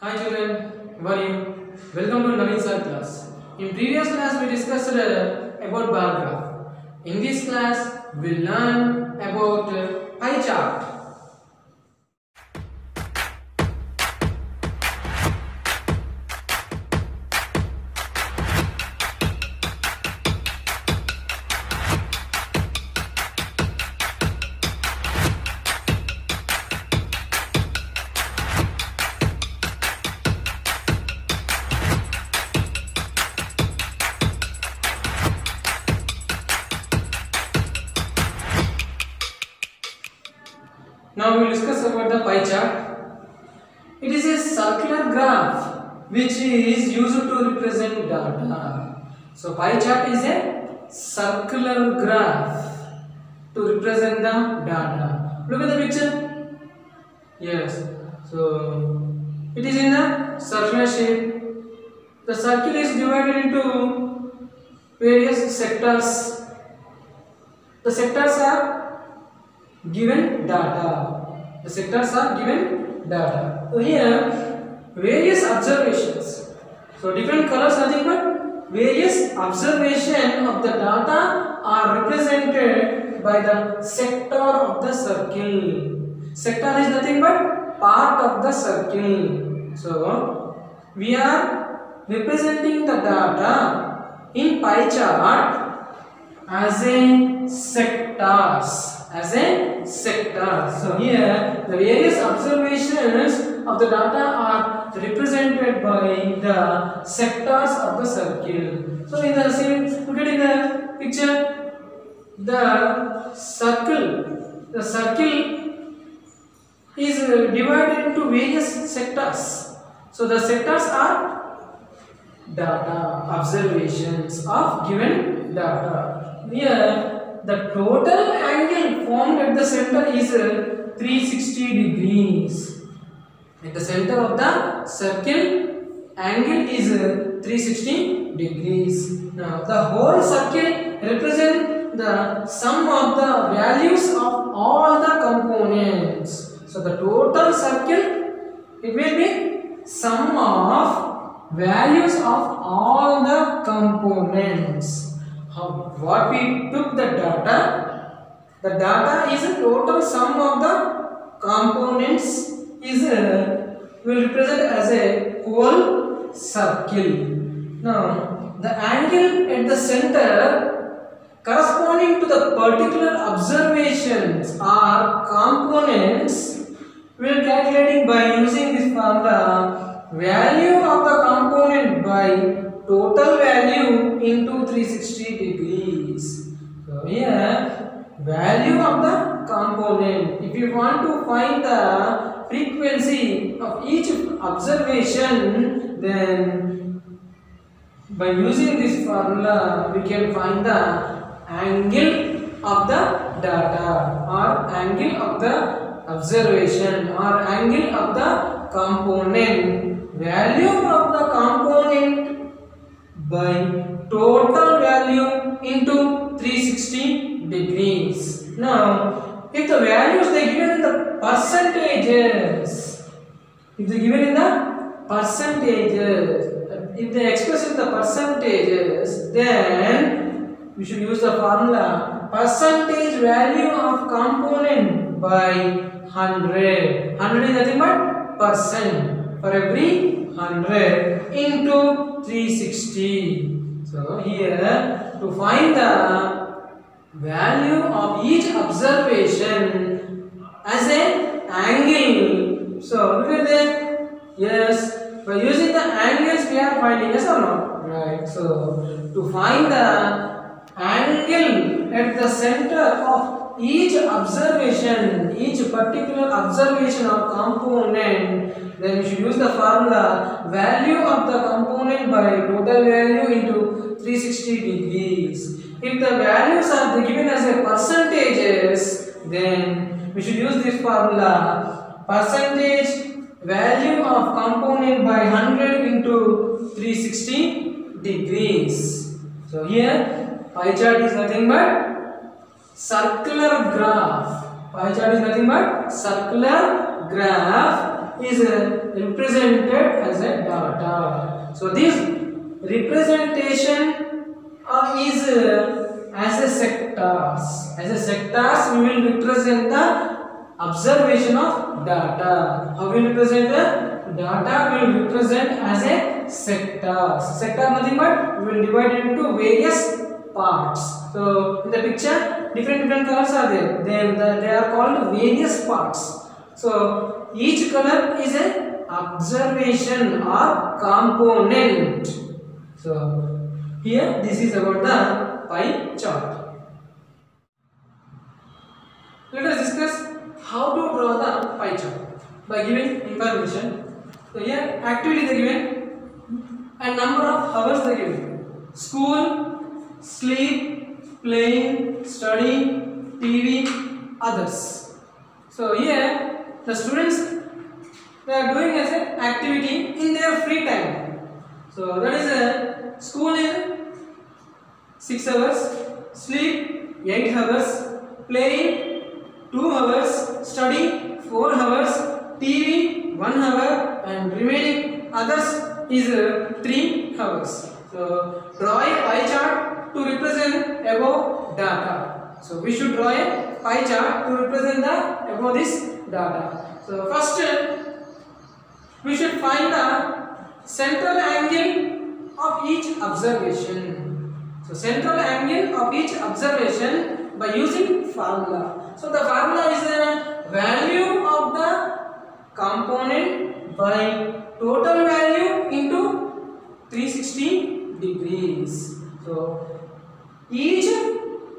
Hi children, how are you? Welcome to Naveen Sir class. In previous class we discussed about bar graph. In this class we learn about pie chart. Now we will discuss about the pie chart. It is a circular graph which is used to represent data. So pie chart is a circular graph to represent the data. Look at the picture. Yes. So it is in the circular shape. The circle is divided into various sectors. The sectors are given data. The sectors are given data. So here various observations. So different colors, nothing but various observation of the data are represented by the sector of the circle. Sector is nothing but part of the circle. So we are representing the data in pie chart as a sectors. So here the various observations of the data are represented by the sectors of the circle. So in the same, look at in the picture, the circle is divided into various sectors. So the sectors are data, observations of given data. Here the total angle formed at the center is 360 degrees. At the center of the circle, angle is 360 degrees. Now, the whole circle represents the sum of the values of all the components. So, the total circle, it will be sum of values of all the components. What we took the data is a total sum of the components is will represent as a whole circle. Now the angle at the center corresponding to the particular observations or components will calculating by using this formula, value of the component by total value into 360 degrees. So here value of the component. If you want to find the frequency of each observation, then by using this formula we can find the angle of the data or angle of the observation or angle of the component. Value of the component by total value into 360 degrees. Now, if the values they given in the percentages, if they express in the percentages, then we should use the formula percentage value of component by 100. 100 is nothing but percent for every 100 into 360. So here to find the value of each observation as an angle. So look at that. Yes, by using the angles we are finding, yes or no? Right. So to find the angle at the center of each observation, each particular observation or component, then we should use the formula value of the component by total value into 360 degrees. If the values are given as a percentages, then we should use this formula percentage value of component by 100 into 360 degrees. So here pie chart is nothing but circular graph. Pie chart is nothing but circular graph is represented as a data. So this representation is as a sectors. As a sectors, we will represent the observation of data. How will represent the data? Will represent as a sectors. Sector nothing but we will divide it into various parts. So in the picture, different colors are there. They are called various parts. So each color is an observation or component. So here this is about the pie chart. Let us discuss how to draw the pie chart by giving information. So here activity is given and number of hours are given. School, sleep, playing, study, TV, others. So here the students, they are doing as an activity in their free time. So that is a school is 6 hours, sleep 8 hours, playing 2 hours, study 4 hours, TV 1 hour, and remaining others is 3 hours. So draw a pie chart to represent above data. So we should draw a pie chart to represent the above this data. So first we should find the central angle of each observation. So central angle of each observation by using formula. So the formula is the value of the component by total value into 360 degrees. So each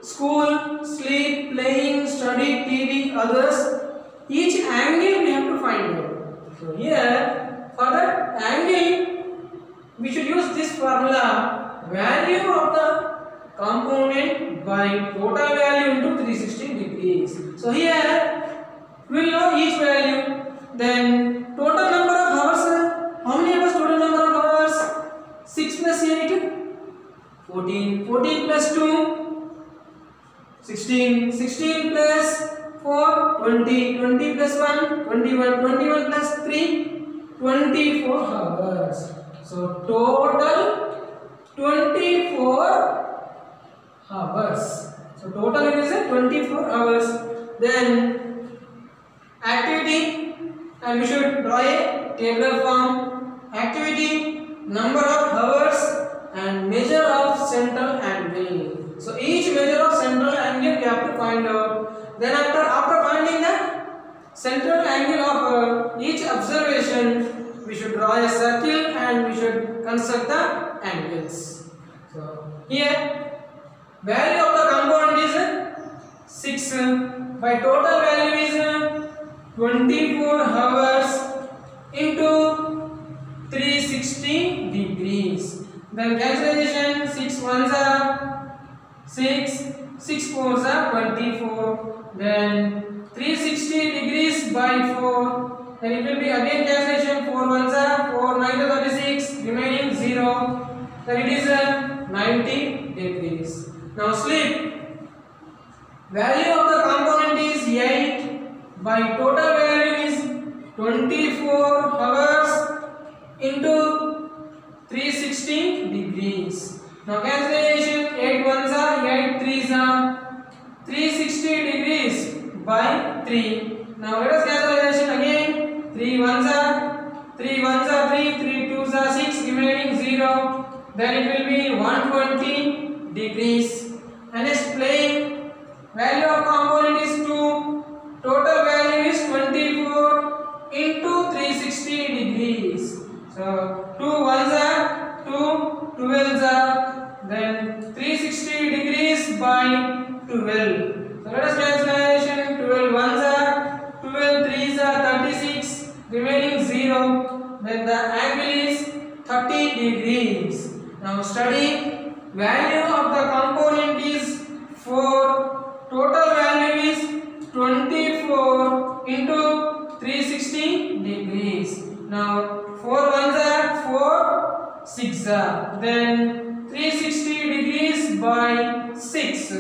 school, sleep, playing, study, TV, others, each angle we have to find out. So here for that angle we should use this formula, value of the component by total value into 360 degrees. So here we will know each value. Then total number of hours, how many hours total number of hours? 6 plus 8, 14, 14 plus 2, 16, 16 plus 4, 20, 20 plus 1, 21, 21 plus 3, 24 hours. So total 24 hours. So total it is 24 hours. Then activity, and we should draw a tabular form. Activity, number of hours, and measure of central angle. So each measure of central angle we have to find out. Then after finding the central angle of each observation, we should draw a circle and we should construct the angles. So here value of the component is 6 by total value is 24 hours into 360 degrees. Then calculation, 6 ones are 6, 6 fours are 24. Then 360 degrees by 4. Then it will be again calculation, 4 ones are 4, 9 to 36, remaining 0. Then it is 90 degrees. Now sleep. Value of the component is 8 by total value is 24 hours into 360 degrees. Now calculation, 8 ones are 8 threes are 360 degrees by 3. Now let us calculation again, 3 ones are 3 ones are 3, 3 twos are 6, remaining 0. Then it will be 120 degrees. And next playing, value of component is 2, total value is 24 into 360 degrees. So 2 ones are 2, 12s are, then 360 degrees by 12. So let us calculation, 12 ones are 12, threes are 36, remaining 0. Then the angle is 30 degrees. Now study, value of the component is 4, total value is 24 into 360 degrees. Now 4 ones are 4, 6 are, then 360 degrees by 6.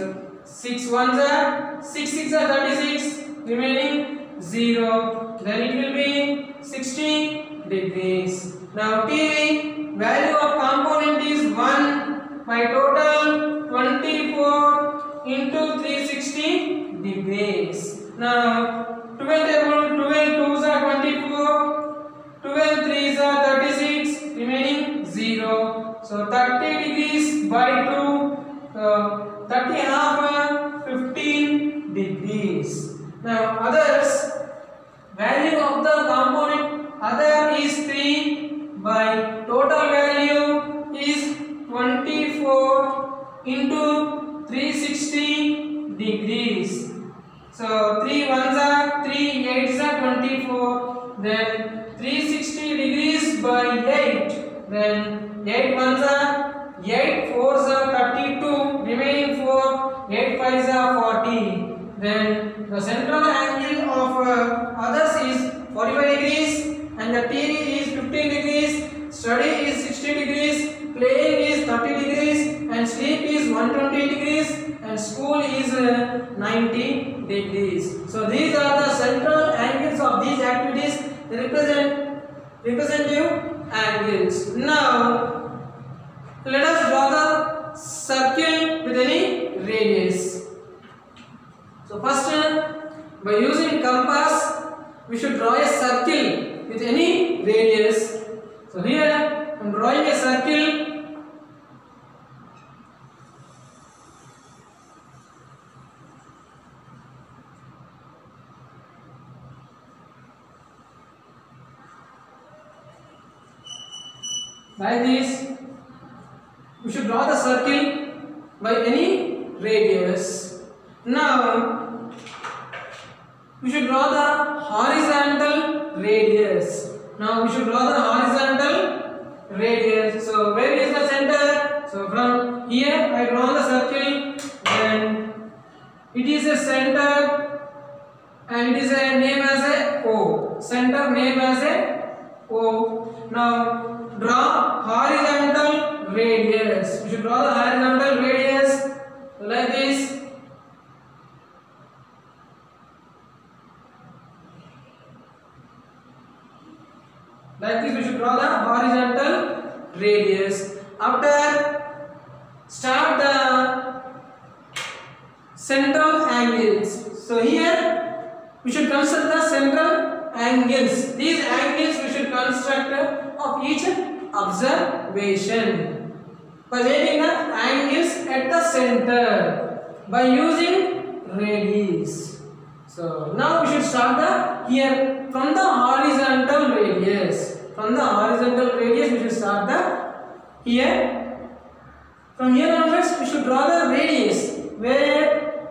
6 ones are 6, 6 are 36, remaining 0. Then it will be 6 60 degrees. Now TV value of component is 1 by total 24 into 360 degrees. Now 12 table 12 2s are 24, 12 3s are 36, remaining 0. So 30 degrees by 2, 30 half are 15 degrees. Now others value of the component other is 3 by total value is 24 into 360 degrees. So 3 ones are 3, 8s are 24, then 360 degrees by 8, then 8 ones are 8, 4s are 32, remaining 4, 8 5s are 40. Then the central angle of others is 45 degrees and the TV is 15 degrees, study is 60 degrees, playing is 30 degrees and sleep is 120 degrees and school is 90 degrees. So these are the central angles of these activities. They represent representative angles. Now let us draw the circle with any radius. So first, by using compass, we should draw a circle with any radius. So here I am drawing a circle. Like this, we should draw the circle by any radius. Now we should draw the horizontal radius. Now we should draw the horizontal radius. So where is the center? So from here I draw the circle, then it is a center and it is a name as a O. Center name as a O. Now draw horizontal radius. We should draw the horizontal radius like this. Like this we should draw the horizontal radius. After start the central angles. So here we should construct the central angles. These angles we should construct of each observation by taking the angles at the center by using radius. So now we should start the here from the horizontal radius. From the horizontal radius we should start the here. From here onwards we should draw the radius where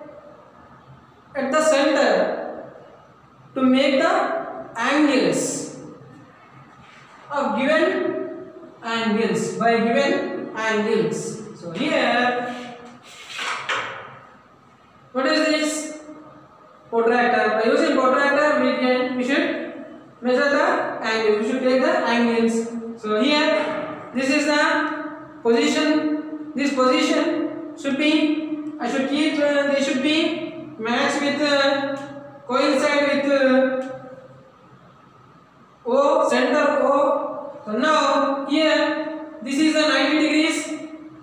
at the center to make the angles of given angles by given angles. So here what is this? Protractor. By using protractor we should measure the angles. We should take the angles. So here this is the position. This position should be they should be matched with coincide with O, center O. So now here this is a 90 degrees.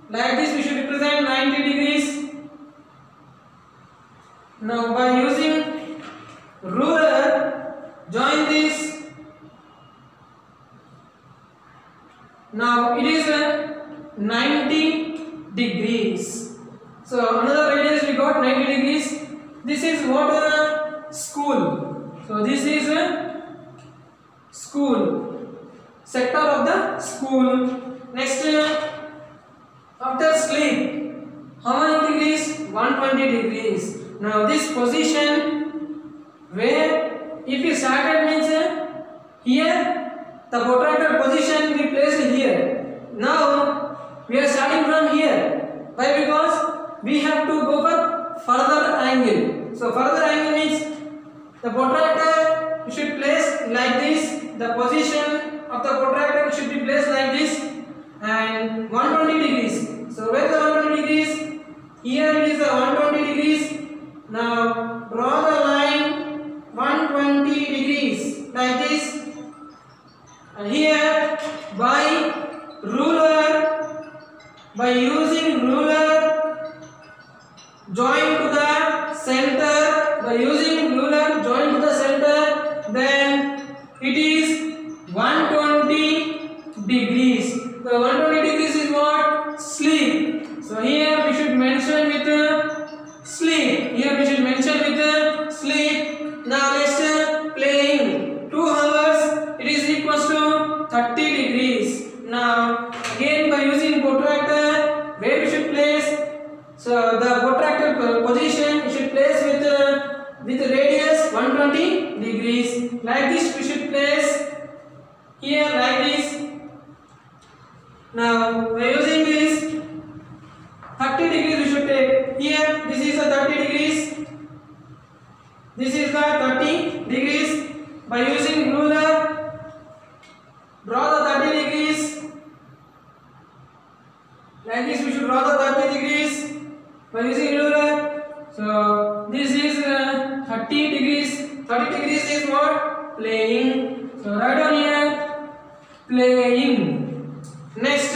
Like this we should represent 90 degrees. Now by using ruler join this. Now it is 90 degrees. So another radius we got 90 degrees. This is what school. So this is a school, sector of the school. Next after sleep, how many degrees? 120 degrees. Now this position where if we started means here the protractor position we placed here. Now we are starting from here. Why? Because we have to go for further angle. So further angle means the protractor should place like this. The position of the protractor should be placed like this and 120 degrees. So where the 120 degrees? Here it is the 120 degrees. Now draw the line 120 degrees like this. by using ruler join to the center, then it is 120 degrees. So 120 degrees is what? Sleep. So here we should mention with sleep. Here we should mention with sleep. Now next playing. 2 hours it is equals to 30 degrees. Now again by using protractor, where we should place? So the protractor position we should place with radius 120 degrees. Like this we should place here like this. Now by using this 30 degrees we should take here. This is the 30 degrees. This is the 30 degrees. By using ruler, draw the 30 degrees. Like this we should draw the 30 degrees by using ruler. So this is 30 degrees. 30 degrees is what? Playing. So write down here playing. Next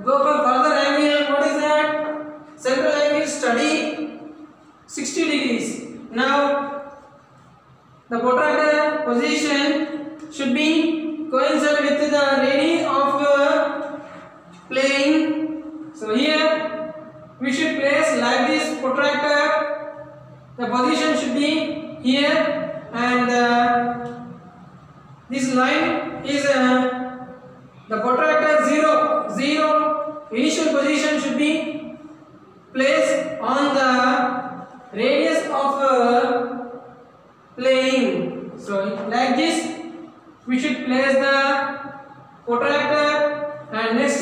go for further angle. What is that? Central angle study 60 degrees. Now the protractor position should be coincide with the radius of playing. So here we should place like this protractor. The position should be here, and this line is the protractor 0. Initial position should be placed on the radius of playing. So like this we should place the protractor, and next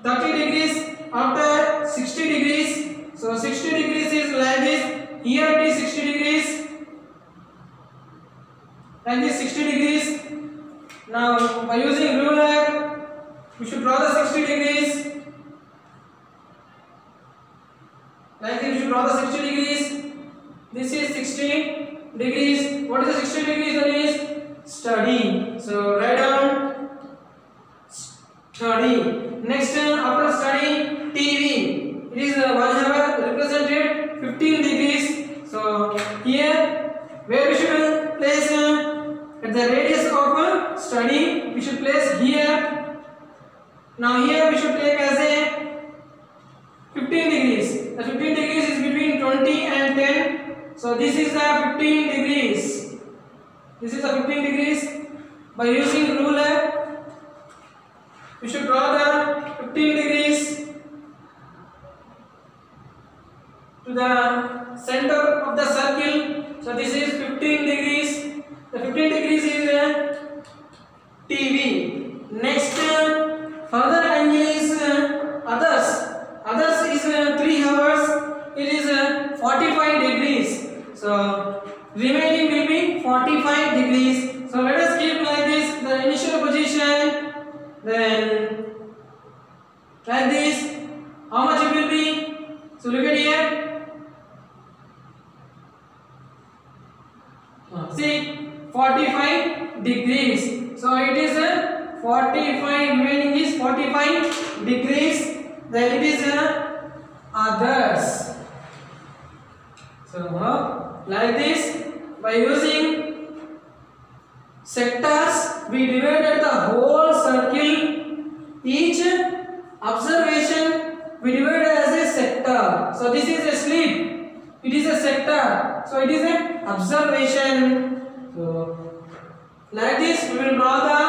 30 degrees after 60 degrees. So 60 degrees is like this. Here it is 60 degrees. And this 60 degrees. Now by using ruler we should draw the 60 degrees. Like this we should draw the 60 degrees. This is 60 degrees. What is the 60 degrees? That is study. So write down study. Next after study TV. It is 1 hour represented 15 degrees. So here where we should place at the radius of study we should place here. Now here we should take as a 15 degrees. The 15 degrees is between 20 and 10. So this is the 15 degrees. This is the 15 degrees. By using ruler we should draw the 15 degrees to the center of the circle. So this is 15 degrees. The 15 degrees is TV. Next further angle is others. Others is 3 hours. It is 45 degrees. So remaining will be 45 degrees. So let us keep like this the initial position. Then like this. How much it will be? So look at here. See 45 degrees. So it is 45. Remaining is 45 degrees. Then it is others. So like this by using sectors we divided the whole circle. Each observation we divided as a sector. So this is a sleep. It is a sector. So it is an observation. So like this we will draw the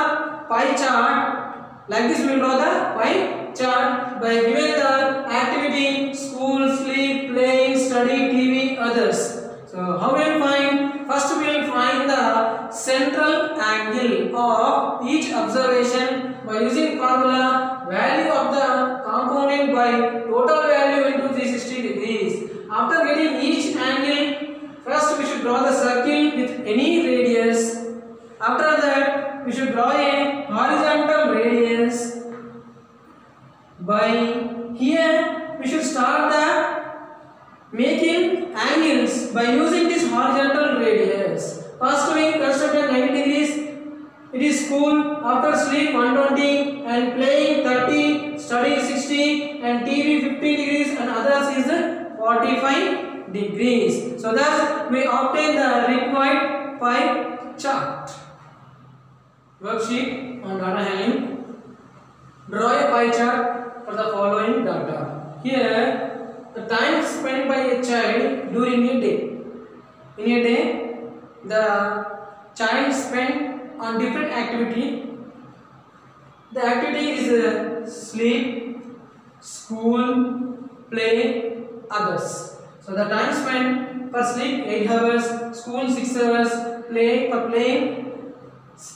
pie chart. Like this we will draw the pie chart by giving the activity school, sleep, playing, study, TV, others. So how we will find? First we will find the central angle of each observation by using formula value of the component by total value into 360 degrees. After getting each angle, first we should draw the circle with any radius. After that we should draw a horizontal radius. By here we should start the making angles by using this horizontal radius. First we constructed 90 degrees. It is school. After sleep 120 and playing 30, study 60 and TV 15 degrees and others is 45 degrees. So thus we obtain the required pie chart. Worksheet on data handling. Draw a pie chart for the following data. Here, the time spent by a child during a day. In a day, the child spent on different activity. The activity is sleep, school, play, others. So the time spent for sleep 8 hours, school 6 hours, play for playing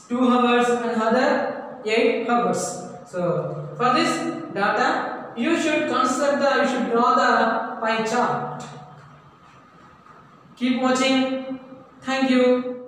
2 hours, and other 8 hours. So for this data, you should draw the pie chart. Keep watching. Thank you.